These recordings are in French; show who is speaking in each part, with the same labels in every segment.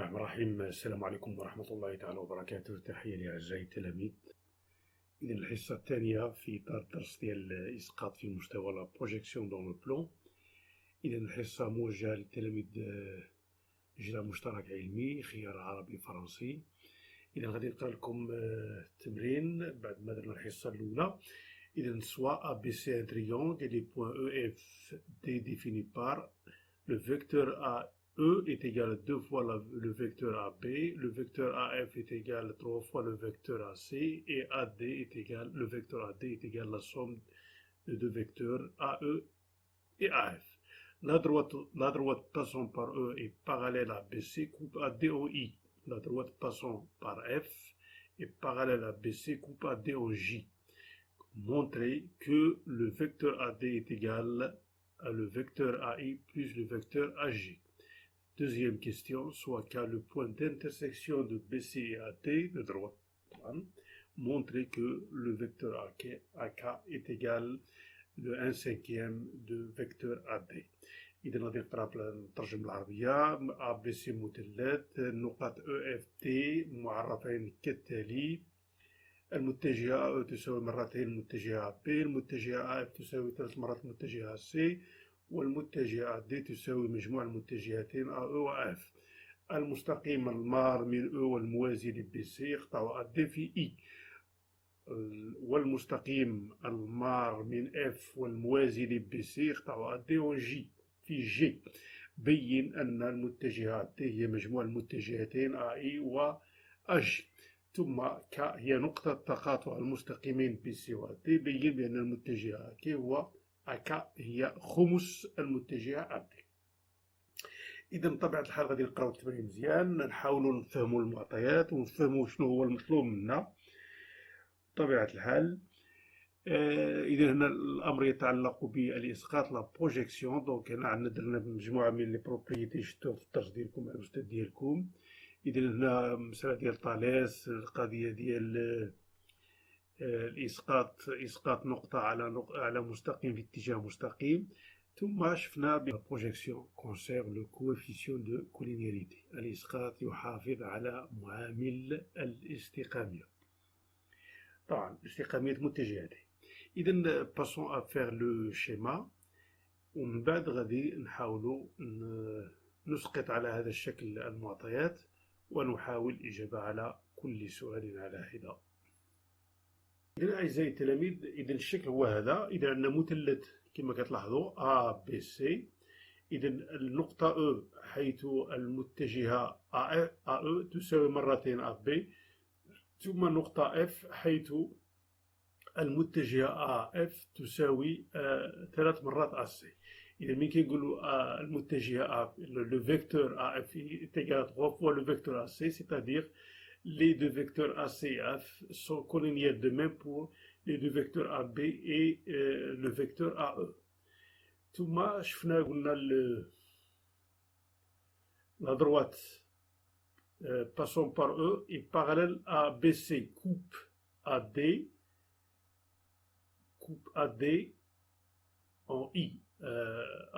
Speaker 1: الرحمن الرحيم. السلام عليكم ورحمة الله تعالى وبركاته. تحية لأعزائي التلاميذ. إذا الحصة الثانية في إطار الدرس ديال الإسقاط في مستوى لا بروجيكسيون دون لو بلون. إذا الحصة موجهة للتلاميذ إجراء مشترك علمي خيار عربي فرنسي. إذا غادي نقرا لكم التمرين بعد ما درنا الحصة الأولى. إذا soit ABC un triangle et les points E, F, D définis par le vecteur AE est égal à 2 fois le vecteur AB, le vecteur AF est égal à 3 fois le vecteur AC et AD est égal, le vecteur AD est égal à la somme de deux vecteurs AE et AF. La droite passant par E est parallèle à BC coupe AD en I. La droite passant par F est parallèle à BC coupe AD en J. Montrer que le vecteur AD est égal à le vecteur AI plus le vecteur AG. Deuxième question, soit qu'à le point d'intersection de BC et AD de droite, montrer que le vecteur AK est égal le 1/5 de vecteur AD. إذا غادي نقرا بالترجمة العربية. ABC مثلث نقاط EFT معرفين كالتالي: المتجهة A تساوي مرتين المتجهة B، المتجهة AF تساوي 3 مرات المتجهة C، والمتجهة D تساوي مجموع المتجهتين AE و F. المستقيم المار من E والموازي ل BC يقطع AD في I، والمستقيم المار من F والموازي ل BC يقطع AD و J في G. بين أن المتجهة D هي مجموع المتجهتين AI و AG. ثم ك هي نقطة تقاطع المستقيمين بي سي و دي. بين بأن المتجهة ك هو أك هي خمس المتجهة أدي. إذا بطبيعة الحال غادي نقراو التمرين مزيان، نحاولوا نفهموا المعطيات ونفهموا شنو هو المطلوب منا بطبيعة الحال. إذا هنا الأمر يتعلق بالإسقاط لا بروجيكسيون. دونك هنا عندنا درنا مجموعة من لي بروبريتي شفتوها في الدرس ديالكم مع الأستاذ ديالكم. إذا هنا مسألة ديال طاليس، القضية ديال إسقاط نقطة على مستقيم في اتجاه مستقيم. ثم شفنا بروجيكسيون كونسيرف لو كوفيسيون دو كولينيريتي. الإسقاط يحافظ على معامل الاستقامية، طبعا استقامية متجهاتين. إذا باسون أ فيغ لو شيما، ومن بعد غادي نحاولوا نسقط على هذا الشكل المعطيات ونحاول الإجابة على كل سؤال على حدة. إذا أعزائي التلاميذ، إذا الشكل هو هذا. إذا عندنا مثلث كما كتلاحظوا A B C. إذا النقطة E حيث المتجهة AE تساوي مرتين AB، ثم النقطة F حيث المتجهة AF تساوي 3 مرات AC. إذا ملي كنقولوا المتجهة le vecteur AF est égal à 3 fois le vecteur AC, c'est-à-dire les deux vecteurs AC et F sont collinéaires de même pour les deux vecteurs AB et le vecteur AE. ثم شفنا قلنا la droite passant par E est parallèle à BC coupe AD en I.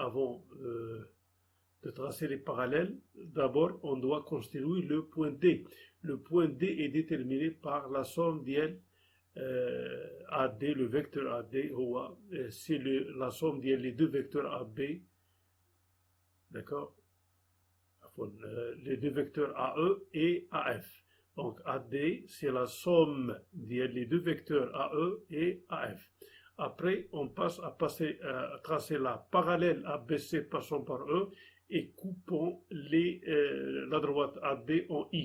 Speaker 1: Avant de tracer les parallèles, d'abord on doit construire le point D. Le point D est déterminé par la somme ديال AD, le vecteur AD c'est la somme ديال les deux vecteurs AB, d'accord, les deux vecteurs AE et AF. Donc AD c'est la somme ديال les deux vecteurs AE et AF. Après, on passe à tracer la parallèle ABC passant par E et coupant la droite AD en I.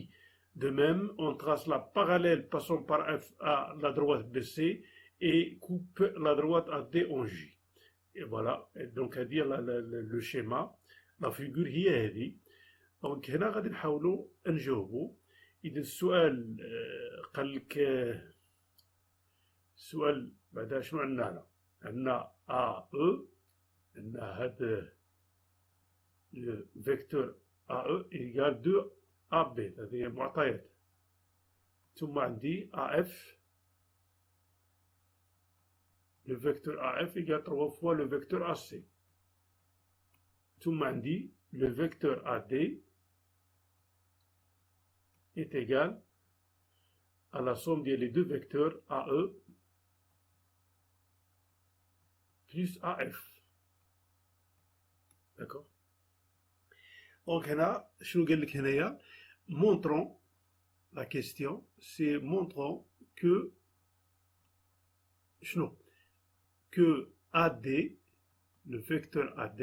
Speaker 1: De même, on trace la parallèle passant par F à la droite BC et coupe la droite AD en J. Et voilà, donc à dire le schéma, la figure هي هذه. Donc هنا غادي نحاولوا نجاوبوا. إذا السؤال قال لك السؤال بعدا شنو عندنا هنا؟ عندنا AE، عندنا هاد لو فيكتور AE إيكال 2 AB، هذه هي المعطيات. ثم عندي AF، لو فيكتور AF إيكال 3 فوا لو فيكتور AC. ثم عندي لو فيكتور AD est égal à la somme des deux vecteurs AE plus AF. D'accord. Donc, montrons, la question, c'est montrons que, que AD, le vecteur AD,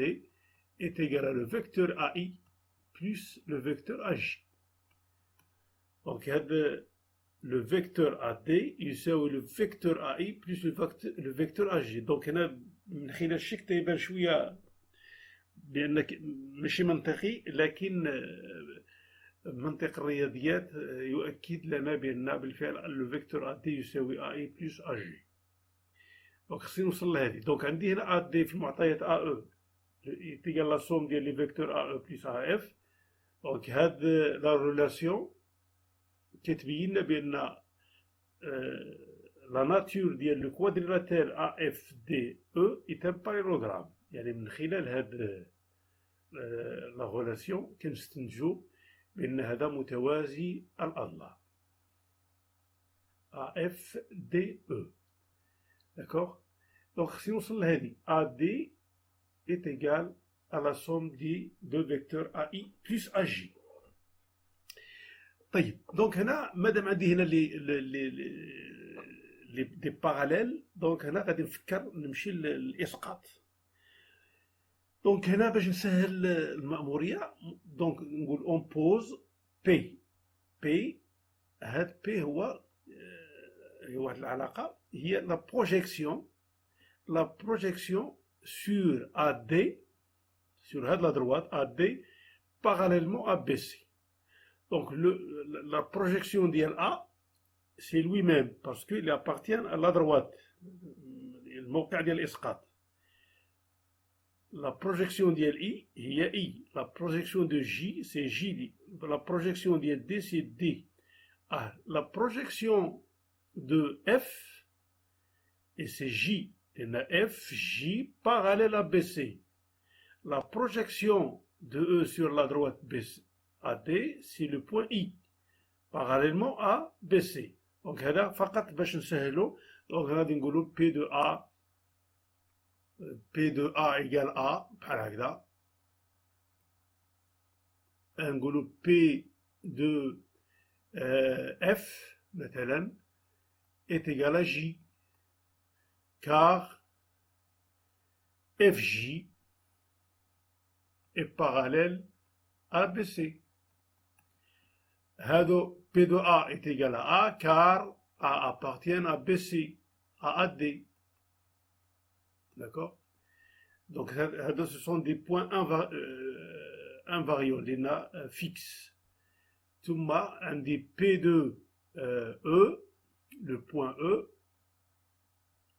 Speaker 1: est égal à le vecteur AI plus le vecteur AJ. Donc, le vecteur AD يساوي le vecteur AI plus le vecteur AJ. Donc, هنا من خلال الشك تيبان شوية بأنك ماشي منطقي، لكن منطق الرياضيات يؤكد لنا بأن بالفعل le vecteur AD يساوي AI plus AJ. دونك خصني نوصل لهذه. دونك عندي هنا AD في المعطيات AE تيجال لا سوم ديال لي فيكتور AE plus AF. دونك هاد لا ريلاسيون كتبين لنا بأن لا ناتور ديال لو كوادريلاتير AFDE est un parallélogramme. يعني من خلال هاد لا ريلاسيون كنستنتجو بأن هذا متوازي الأضلاع AFDE. D'accord. Donc si on se l'a dit, AD est égal à la somme des deux vecteurs AI plus AJ. طيب donc هنا مادام عندي هنا des parallèles، donc هنا غادي نفكر نمشي للإسقاط. donc هنا باش نسهل المأمورية donc نقول on pose P هاد P هو واحد العلاقة هي la projection sur AD sur هاد la droite AD parallèlement à BC. Donc la projection ديال A c'est lui-même parce qu'il appartient à la droite الموقع ديال الإسقاط. La projection ديال I هي I. La projection de J c'est J. La projection ديال D c'est D. La projection de F et c'est J. Et F, J parallèle à BC. La projection de E sur la droite AD, c'est le point I, parallèlement à BC. Donc, هذا فقط باش نسهلو. Donc, غادي نقولو P de A égale A, بحال هكذا. نقولو P de F, مثلا, est égal à J. Car FJ est parallèle à BC. Hado P de A est égal à A car A appartient à BC, à AD. D'accord. Donc ce sont des points invariants, fixes. Thumma un des P de E, le point E,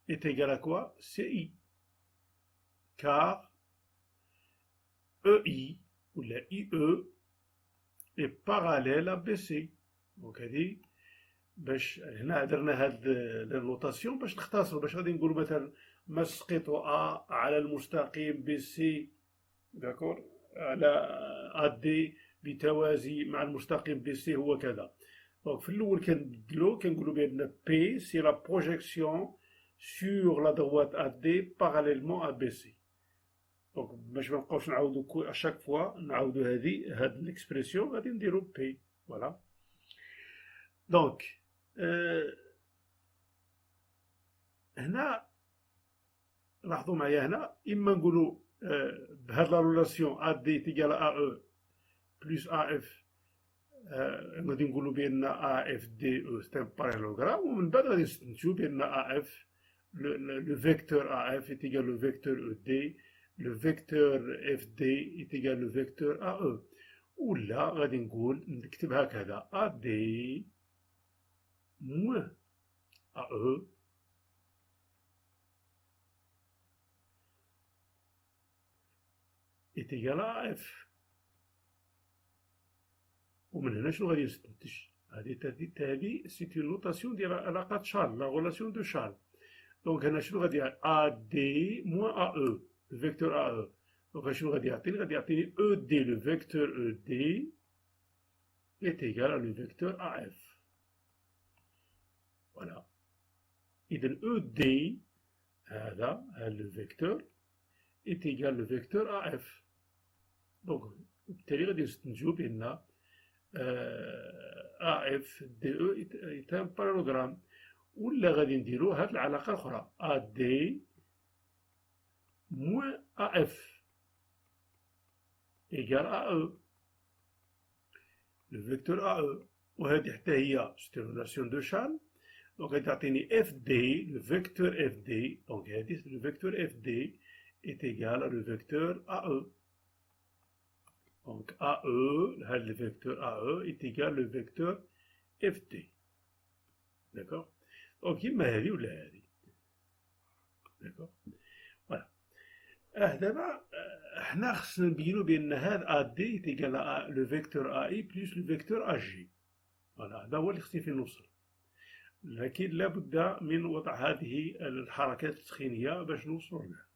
Speaker 1: est égal à quoi? CI. Car EI ou la IE est parallèle à BC. Donc هذه باش هنا درنا هاد النوتاسيون باش نختصروا باش غادي نقولوا مثلا مسقط A على المستقيم BC داكور على AD بتوازي مع المستقيم BC هو كذا. دونك في الاول كنبدلو كنقولوا بان P c'est la projection sur la droite AD parallèlement à BC. Donc باش ما نبقاوش نعاودو à chaque fois نعاودو هاد l'expression غادي نديرو P. Voilà. Donc هنا لاحظوا معايا هنا إما نقولوا بهاد لا ريلاسيون AD تيجال AE plus AF غادي نقولوا بأن AFDE c'est un parallélogramme ومن بعد غادي نستنتجو بأن AF le vecteur AF est égal au vecteur ED, le vecteur FD est égal au vecteur AE. ولا غادي نقول نكتب هكذا AD moins AE est égal à AF. ومن هنا شنو غادي نستنتج؟ هذه سيت اون نوتاسيون ديال علاقة شارل، لا غولاسيون دو شارل. دونك هنا شنو غادي AD moins AE le vecteur AE. Donc شنو غادي يعطيني؟ غادي يعطيني ED le vecteur ED est égal à le vecteur AF. Voilà. إذن ED هذا le vecteur est égal le vecteur AF. Donc بالتالي غادي نستنتجو بأن AF DE est un parallélogramme. ولا غادي نديرو هاد العلاقة الأخرى AD moins AF égale AE. Le vecteur AE. وهذه حتى هي c'est une relation de Charles. Donc غادي تعطيني FD, le vecteur FD. Donc هذه le vecteur FD est égal à le vecteur AE. Donc AE, le vecteur AE est égal au vecteur FD. D'accord? Donc إما هذه ولا هذه. D'accord? Voilà. دابا حنا خصنا نبينو بأن هذا AD est égal à le vecteur AI plus le vecteur AG. Voilà. هذا هو اللي خصني فيه نوصل. لكن لابد من وضع هذه الحركات التسخينية باش نوصلوا لها.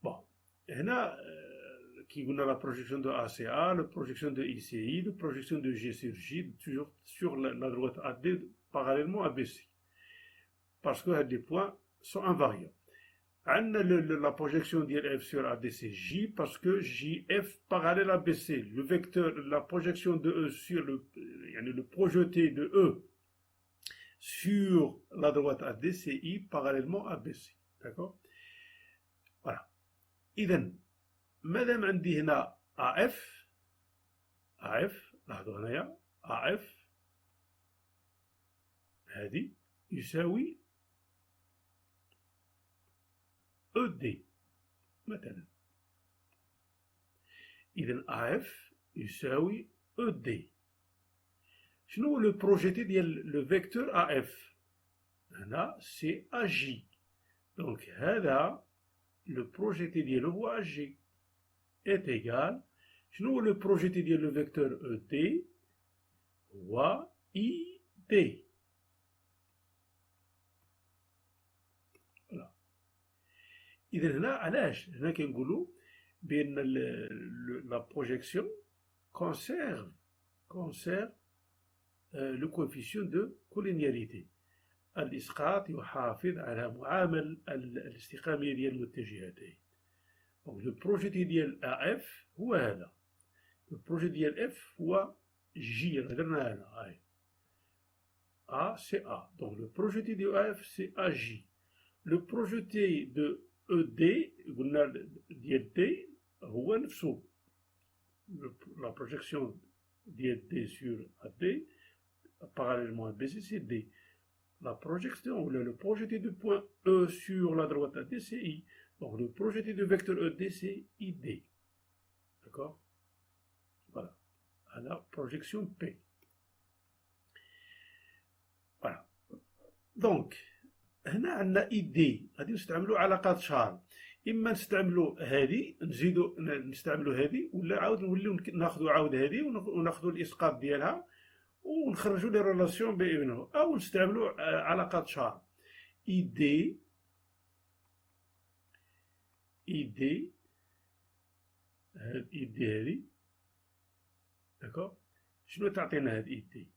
Speaker 1: بون هنا كي قلنا لا projection de ACA, la projection de ICI, la projection de G sur J, toujours sur la droite AD parallèlement à BC. Parce que les points sont invariants. On a la projection de F sur AD c'est J parce que JF parallèle à BC. Le vecteur, la projection de E sur le projeté de E sur la droite AD c'est I parallèlement à BC. D'accord? Voilà. إذن مادام عندي هنا AF لاحظوا هنايا AF هذه يساوي ED مثلا. إذن AF يساوي ED. شنو هو لو بروجيتي ديال لو فيكتور AF؟ هنا سي AJ. دونك هذا لو بروجيتي ديالو هو AJ est égal. شنو هو لو بروجيتي ديال لو فيكتور ED؟ هو ID. فوالا. إذا هنا علاش؟ هنا كنقولو بأن لا بروجيكسيون conserve le coefficient de collinéarité. الإسقاط يحافظ على معامل الاستقامية ديال المتجهتين. Donc le projeté ديال AF هو هذا. Le projet ديال F هو J. درنا هنا هاي. A c'est A. Donc le projeté de AF c'est AJ. Le projeté de ED قلنا ديال D هو نفسه. La projection ديال D sur AD parallèlement à BC c'est D. La projection, le projeté de point E sur la droite AD, c'est I. Donc le projeté de vecteur ED, c'est ID. D'accord? Voilà. À la projection P. Voilà. Donc, هنا عندنا ID. غادي نستعملوا علاقات شارل. إما نستعملوا هذه نستعملوا هذه ولا عاود نوليو ناخذوا عاود هذه وناخذوا الإسقاط ديالها ونخرجوا لي ريلاسيون بينهم او نستعملوا علاقات شارل. اي دي هاد اي دي هادي داكوغ. شنو تعطينا هاد اي دي؟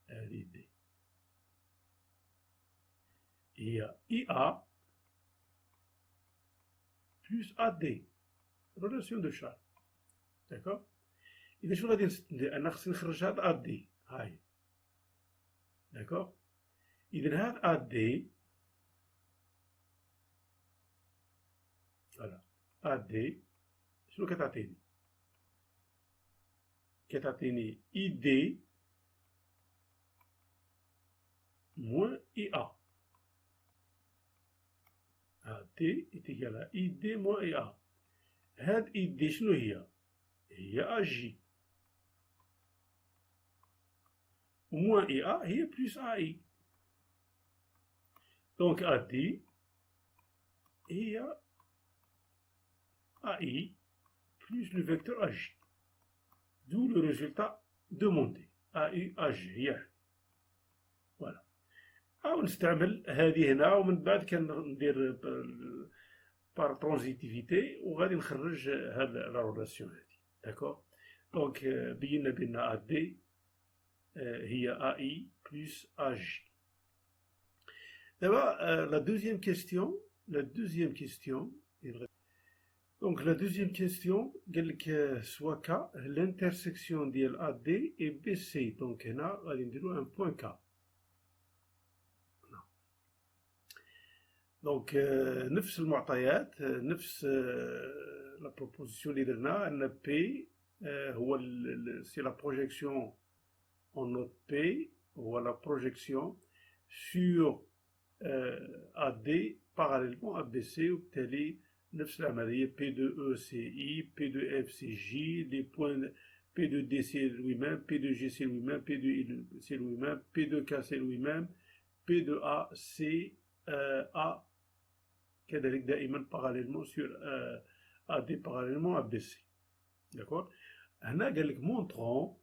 Speaker 1: هاد اي دي هي اي ا بلس ا دي ريلاسيون دو شارل. داكوغ. إذا شنو غادي ندير؟ أنا خصني نخرج هاد أدي هاي. داكوغ. إذا هاد أدي فوالا أدي شنو كتعطيني؟ كتعطيني إي دي موان إي أ. أدي إتيكال إي دي موان إي أ. هاد إي دي شنو هي؟ هي أجي. moins IA هي plus AI. Donc AD هي AI plus le vecteur AJ. D'où le résultat demandé. AI AJ هي. Voilà. أو نستعمل هذه هنا ومن بعد كندير بار ترانزيتيفيتي وغادي نخرج هاد لا ريلاسيون هادي. داكوغ. دونك بينا بأن AD هي AI plus AJ. D'abord, la deuxième question, donc la deuxième question, soit K, l'intersection de AD et BC, donc on a un point K. Donc, نفس المعطيات, نفس la proposition اللي درنا أن P هو c'est la projection en note P ou la projection sur AD parallèlement à BC وبالتالي نفس العملية P de E c'est I, P de F c'est J, les points P de D c'est lui-même, P de G c'est lui-même, P de I c'est lui-même, P de K c'est lui-même, P de A c'est A كذلك دائما parallèlement sur AD parallèlement à BC. D'accord? هنا قال لك montrons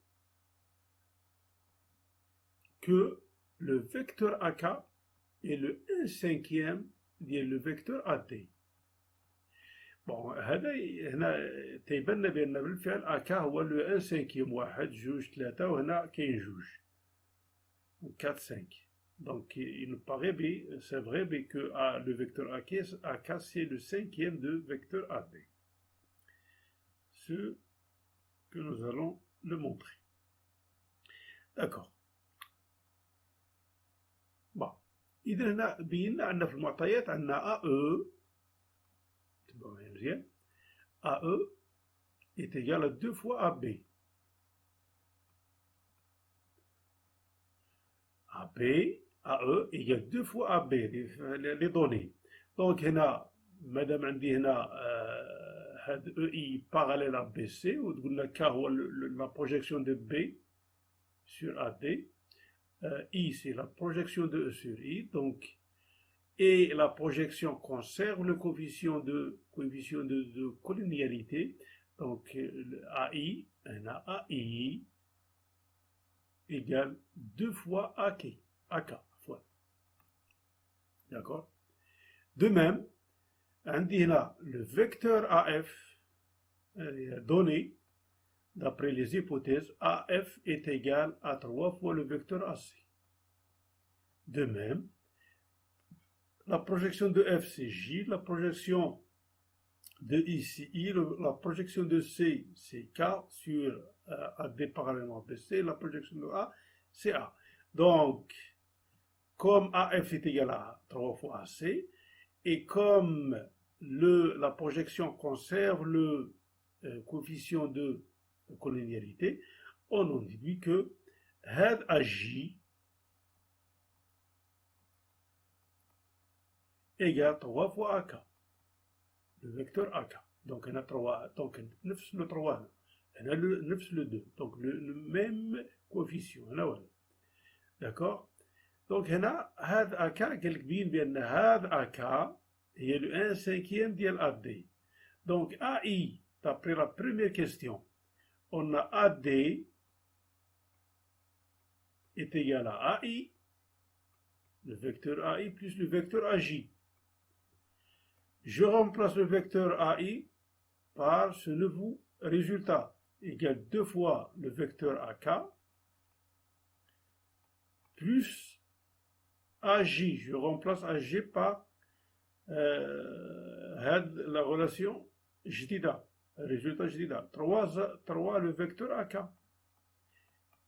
Speaker 1: que le vecteur AK est le 1/5 ديال le vecteur AD. بون هذا هنا تيبان بأن بالفعل AK هو le 1/5 واحد جوج ثلاثة وهنا كاين جوج 4 5. Donc il nous paraît c'est vrai que le vecteur AK c'est le 5e de vecteur AD. Ce que nous allons le montrer. D'accord. Bon. إذا هنا بينا عندنا في المعطيات عندنا AE تبعوا مزيان AE est égal à 2 fois AB. AE égale 2 fois AB les données. Donc هنا مادام عندي هنا هاد EI parallèle à BC وقلنا K هو la projection de B sur AD. I c'est la projection de E sur I, donc et la projection conserve le coefficient de collinéarité, donc AI, AI égale 2 fois AK. D'accord? De même, on dit là, le vecteur AF donné d'après les hypothèses, AF est égal à 3 fois le vecteur AC. De même, la projection de F c'est J, la projection de I c'est I, la projection de C c'est K sur AD parallèlement à BC, la projection de A c'est A. Donc, comme AF est égal à 3 fois AC, et comme la projection conserve le coefficient de collinéarité, on en déduit que had AJ égale 3 fois AK, le vecteur AK. Donc on a 3, donc نفس le 3 هنا نفس le 2, donc le même coefficient هنا ولا. D'accord? Donc هنا هاد AK قال لك بين بأن هاد AK هي le 1/5 ديال AD. Donc AI, d'après la première question, on a AD est égal à AI, le vecteur AI plus le vecteur AJ. Je remplace le vecteur AI par ce nouveau résultat, égal 2 fois le vecteur AK plus AJ. Je remplace AJ par la relation جديدة. Résultat جديدة 3 le vecteur AK.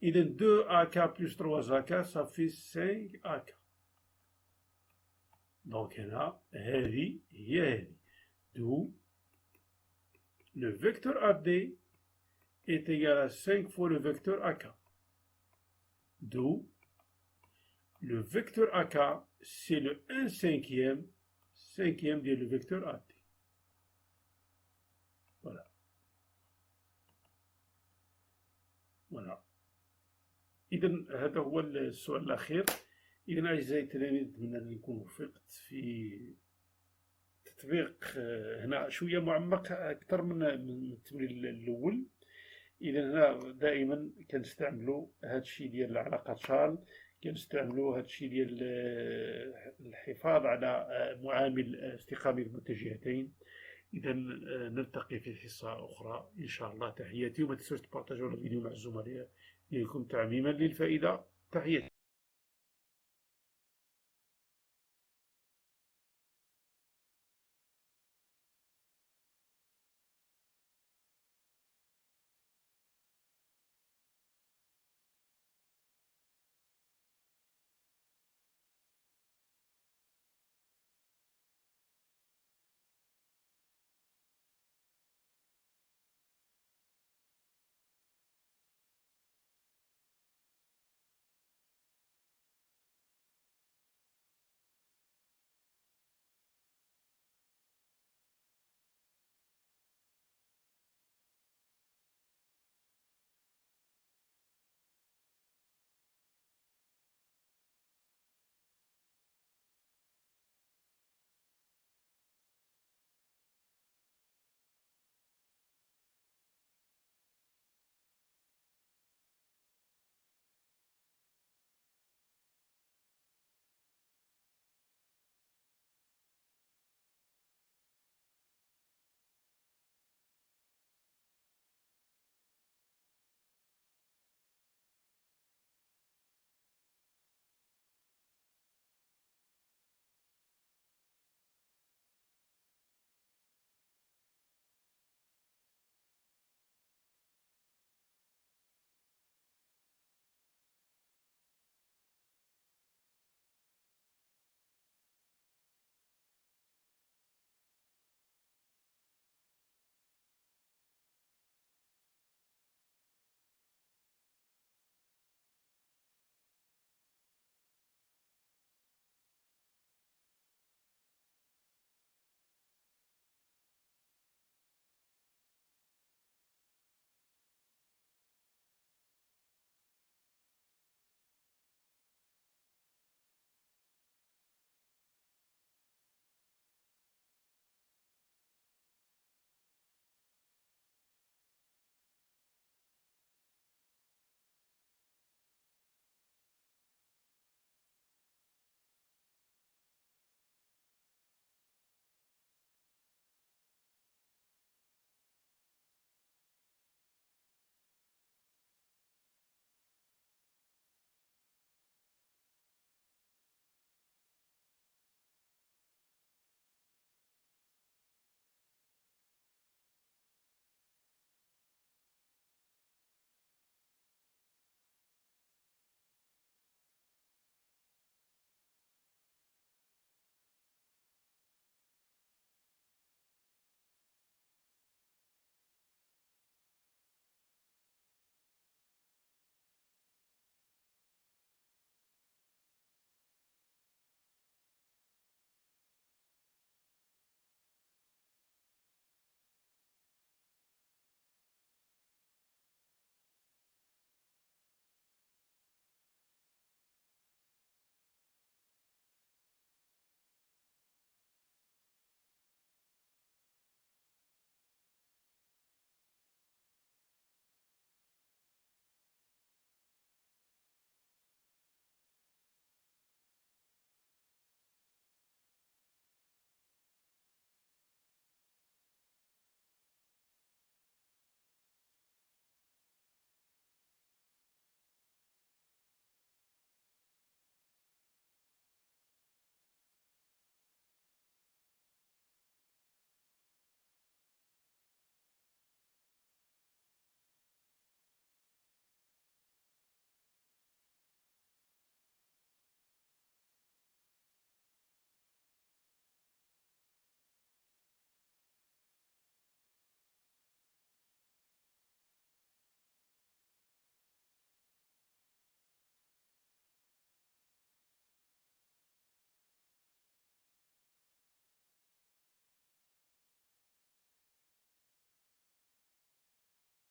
Speaker 1: إذا 2 AK plus 3 AK ça fait 5 AK. Donc هنا هذه هي هذه. D'où le vecteur AD est égal à 5 fois le vecteur AK. D'où le vecteur AK c'est le 1/5 de le vecteur AD. Voilà. إذا هذا هو السؤال الأخير. إذا أعزائي التلاميذ نتمنى أن نكون وفقت في تطبيق هنا شوية معمق أكثر من التمرين الأول. إذا هنا دائما كنستعملوا هذا الشيء ديال العلاقات شارل، كنستعملوا هذا الشيء ديال الحفاظ على معامل استقامة المتجهتين. إذا نلتقي في حصة أخرى إن شاء الله. تحياتي، وما تنسوش تبارطاجوا الفيديو مع الزملاء ديالكم تعميما للفائدة. تحياتي.